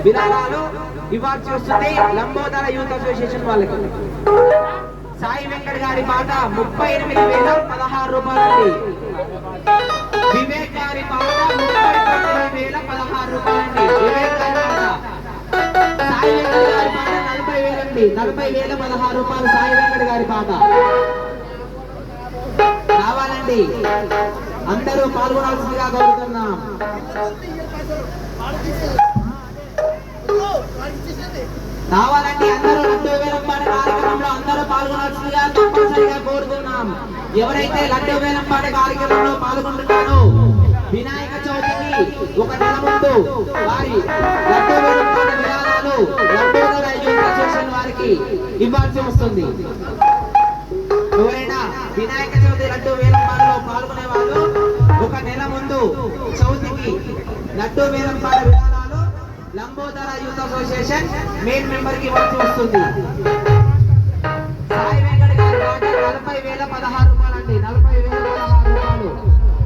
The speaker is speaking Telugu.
విరాళాలు ఇవ్వాల్సి వస్తుంది లంబోదర యూత్ అసోసియేషన్ వాళ్ళకి. సాయి వెంకట్ గారి పాట 38,016 రూపాయలండి. వివేక్ గారి పాట 39,016 రూపాయలండి. వివేక్ గారి పాట. సాయి వెంకట్ గారి పాట 40,000 అండి. 40,016 రూపాయలు సాయి వెంకట్ గారి పాట. కావాలండి, అందరూ పాల్గొనాల్సిందిగా కోరుతున్నాం. కావాలండి, అందరూ 2,000 పాట కార్యక్రమంలో అందరూ పాల్గొనాల్సిందిగా తప్పనిసరిగా కోరుతున్నాం. ఎవరైతే 2,000 పాట కార్యక్రమంలో పాల్గొంటున్నారో వినాయక చవితికి ఒక నెల ముందు వారి 2,000 పాట విరాళాలు లంబోదర యూత్ అసోసియేషన్ వారికి ఇవ్వాల్సి వస్తుంది. ఎవరైనా వినాయక చవితి 2,000 పాటలో పాల్గొనే వాళ్ళు ఒక నెల ముందు చవితికి 2,000 పాట విరాళాలు Lambodara youth association main member కి ఇవ్వాల్సి వస్తుంది.